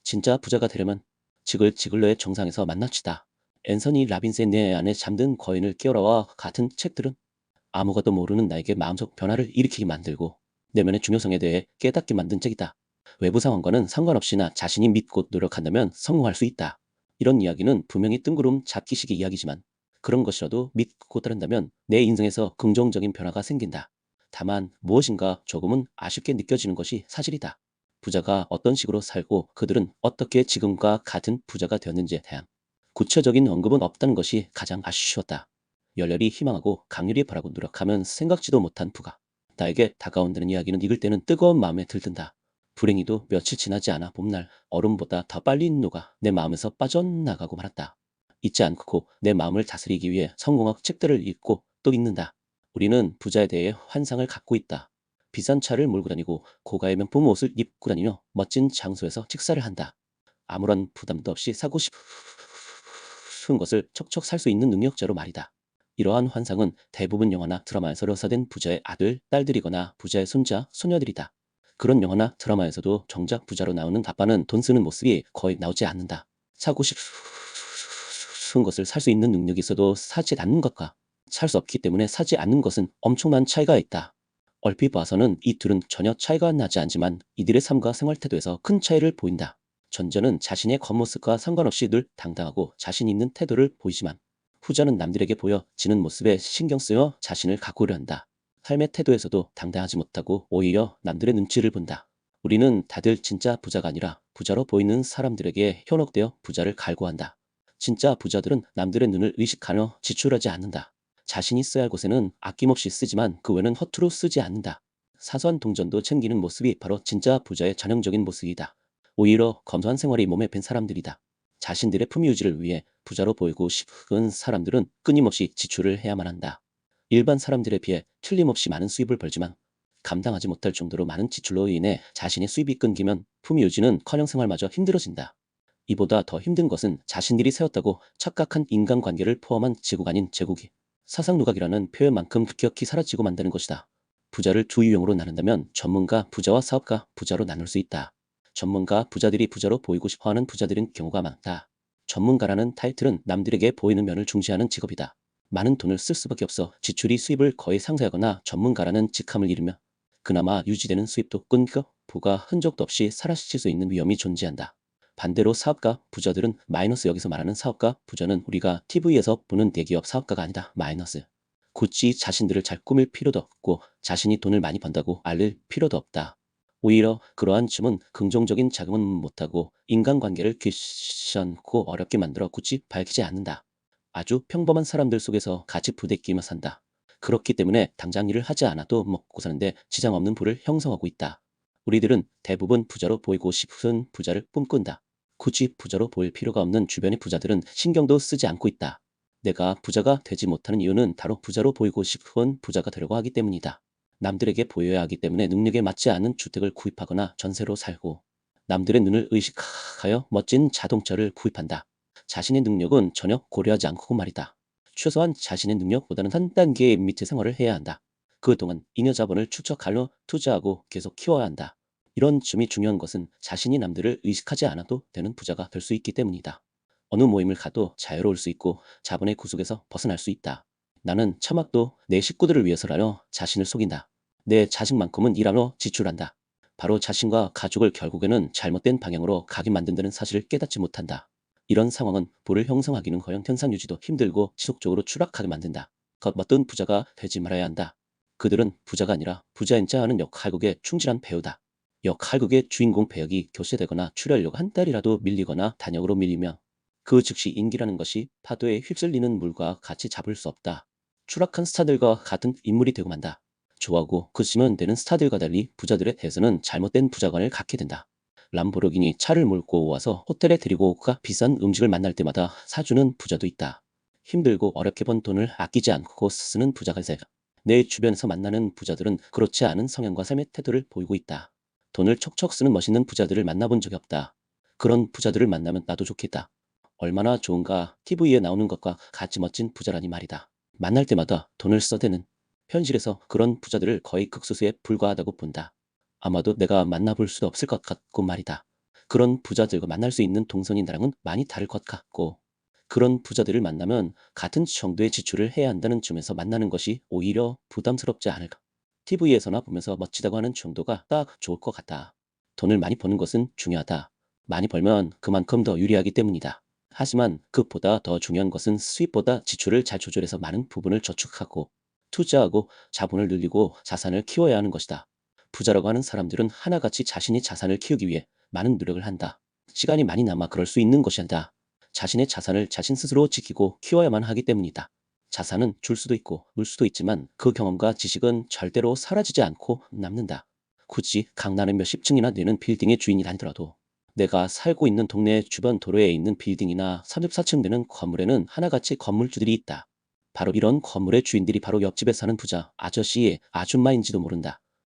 진짜 부자가 되려면 지글지글러의 정상에서 만납시다. 앤서니 라빈스의 내 안에 잠든 거인을 깨우라와 같은 책들은 아무것도 모르는 나에게 마음속 변화를 일으키게 만들고 내면의 중요성에 대해 깨닫게 만든 책이다. 외부 상황과는 상관없이 나 자신이 믿고 노력한다면 성공할 수 있다. 이런 이야기는 분명히 뜬구름 잡기식의 이야기지만 그런 것이라도 믿고 따른다면 내 인생에서 긍정적인 변화가 생긴다. 다만 무엇인가 조금은 아쉽게 느껴지는 것이 사실이다. 부자가 어떤 식으로 살고 그들은 어떻게 지금과 같은 부자가 되었는지에 대한 구체적인 언급은 없다는 것이 가장 아쉬웠다. 열렬히 희망하고 강렬히 바라고 노력하면 생각지도 못한 부가 나에게 다가온다는 이야기는 읽을 때는 뜨거운 마음에 들뜬다. 불행히도 며칠 지나지 않아 봄날 얼음보다 더 빨리 녹아 내 마음에서 빠져나가고 말았다. 잊지 않고 내 마음을 다스리기 위해 성공학 책들을 읽고 또 읽는다. 우리는 부자에 대해 환상을 갖고 있다. 비싼 차를 몰고 다니고 고가의 명품 옷을 입고 다니며 멋진 장소에서 식사를 한다. 아무런 부담도 없이 사고 싶은 것을 척척 살 수 있는 능력자로 말이다. 이러한 환상은 대부분 영화나 드라마에서 묘사된 부자의 아들, 딸들이거나 부자의 손자, 소녀들이다. 그런 영화나 드라마에서도 정작 부자로 나오는 아빠는 돈 쓰는 모습이 거의 나오지 않는다. 사고 싶은 것을 살 수 있는 능력이 있어도 사지 않는 것과 살 수 없기 때문에 사지 않는 것은 엄청난 차이가 있다. 얼핏 봐서는 이 둘은 전혀 차이가 나지 않지만 이들의 삶과 생활 태도에서 큰 차이를 보인다. 전자는 자신의 겉모습과 상관없이 늘 당당하고 자신 있는 태도를 보이지만 후자는 남들에게 보여지는 모습에 신경 쓰여 자신을 가꾸려 한다. 삶의 태도에서도 당당하지 못하고 오히려 남들의 눈치를 본다. 우리는 다들 진짜 부자가 아니라 부자로 보이는 사람들에게 현혹되어 부자를 갈구한다. 진짜 부자들은 남들의 눈을 의식하며 지출하지 않는다. 자신이 써야 할 곳에는 아낌없이 쓰지만 그 외는 허투루 쓰지 않는다. 사소한 동전도 챙기는 모습이 바로 진짜 부자의 전형적인 모습이다. 오히려 검소한 생활이 몸에 밴 사람들이다. 자신들의 품위 유지를 위해 부자로 보이고 싶은 사람들은 끊임없이 지출을 해야만 한다. 일반 사람들에 비해 틀림없이 많은 수입을 벌지만 감당하지 못할 정도로 많은 지출로 인해 자신의 수입이 끊기면 품위 유지는커녕 생활마저 힘들어진다. 이보다 더 힘든 것은 자신들이 세웠다고 착각한 인간관계를 포함한 제국 아닌 제국이 사상누각이라는 표현만큼 급격히 사라지고 만다는 것이다. 부자를 두 유형으로 나눈다면 전문가 부자와 사업가 부자로 나눌 수 있다. 전문가 부자들이 부자로 보이고 싶어하는 부자들인 경우가 많다. 전문가라는 타이틀은 남들에게 보이는 면을 중시하는 직업이다. 많은 돈을 쓸 수밖에 없어 지출이 수입을 거의 상쇄하거나 전문가라는 직함을 잃으며 그나마 유지되는 수입도 끊겨 부가 흔적도 없이 사라질 수 있는 위험이 존재한다. 반대로 사업가 부자들은 마이너스. 여기서 말하는 사업가 부자는 우리가 TV에서 보는 대기업 사업가가 아니다. 마이너스. 굳이 자신들을 잘 꾸밀 필요도 없고 자신이 돈을 많이 번다고 알릴 필요도 없다. 오히려 그러한 춤은 긍정적인 작용은 못하고 인간관계를 귀찮고 어렵게 만들어 굳이 밝히지 않는다. 아주 평범한 사람들 속에서 같이 부대끼며 산다. 그렇기 때문에 당장 일을 하지 않아도 먹고 사는데 지장 없는 부를 형성하고 있다. 우리들은 대부분 부자로 보이고 싶은 부자를 꿈꾼다. 굳이 부자로 보일 필요가 없는 주변의 부자들은 신경도 쓰지 않고 있다. 내가 부자가 되지 못하는 이유는 바로 부자로 보이고 싶은 부자가 되려고 하기 때문이다. 남들에게 보여야 하기 때문에 능력에 맞지 않은 주택을 구입하거나 전세로 살고 남들의 눈을 의식하여 멋진 자동차를 구입한다. 자신의 능력은 전혀 고려하지 않고 말이다. 최소한 자신의 능력보다는 한 단계 밑의 생활을 해야 한다. 그동안 잉여 자본을 축적하려 투자하고 계속 키워야 한다. 이런 점이 중요한 것은 자신이 남들을 의식하지 않아도 되는 부자가 될 수 있기 때문이다. 어느 모임을 가도 자유로울 수 있고 자본의 구속에서 벗어날 수 있다. 나는 차막도 내 식구들을 위해서라며 자신을 속인다. 내 자식만큼은 일하며 지출한다. 바로 자신과 가족을 결국에는 잘못된 방향으로 가게 만든다는 사실을 깨닫지 못한다. 이런 상황은 부를 형성하기는커녕 현상 유지도 힘들고 지속적으로 추락하게 만든다. 겉멋든 부자가 되지 말아야 한다. 그들은 부자가 아니라 부자인 자 하는 역할극에 충실한 배우다. 역할극의 주인공 배역이 교체되거나 출연료가 한 달이라도 밀리거나 단역으로 밀리며 그 즉시 인기라는 것이 파도에 휩쓸리는 물과 같이 잡을 수 없다. 추락한 스타들과 같은 인물이 되고 만다. 좋아하고 그치면 되는 스타들과 달리 부자들에 대해서는 잘못된 부자관을 갖게 된다. 람보르기니 차를 몰고 와서 호텔에 데리고 가 비싼 음식을 만날 때마다 사주는 부자도 있다. 힘들고 어렵게 번 돈을 아끼지 않고 쓰는 부자가 있어. 내 주변에서 만나는 부자들은 그렇지 않은 성향과 삶의 태도를 보이고 있다. 돈을 척척 쓰는 멋있는 부자들을 만나본 적이 없다. 그런 부자들을 만나면 나도 좋겠다. 얼마나 좋은가. TV에 나오는 것과 같이 멋진 부자라니 말이다. 만날 때마다 돈을 써대는 현실에서 그런 부자들을 거의 극소수에 불과하다고 본다. 아마도 내가 만나볼 수도 없을 것 같고 말이다. 그런 부자들과 만날 수 있는 동선이랑은 많이 다를 것 같고, 그런 부자들을 만나면 같은 정도의 지출을 해야 한다는 점에서 만나는 것이 오히려 부담스럽지 않을까. TV에서나 보면서 멋지다고 하는 정도가 딱 좋을 것 같다. 돈을 많이 버는 것은 중요하다. 많이 벌면 그만큼 더 유리하기 때문이다. 하지만 그보다 더 중요한 것은 수입보다 지출을 잘 조절해서 많은 부분을 저축하고 투자하고 자본을 늘리고 자산을 키워야 하는 것이다. 부자라고 하는 사람들은 하나같이 자신이 자산을 키우기 위해 많은 노력을 한다. 시간이 많이 남아 그럴 수 있는 것이 아니다. 자신의 자산을 자신 스스로 지키고 키워야만 하기 때문이다. 자산은 줄 수도 있고 물 수도 있지만 그 경험과 지식은 절대로 사라지지 않고 남는다. 굳이 강남의 몇십 층이나 되는 빌딩의 주인이 아니더라도 내가 살고 있는 동네 주변 도로에 있는 빌딩이나 34층 되는 건물에는 하나같이 건물주들이 있다. 바로 이런 건물의 주인들이 바로 옆집에 사는 부자, 아저씨, 아줌마인지도 모른다.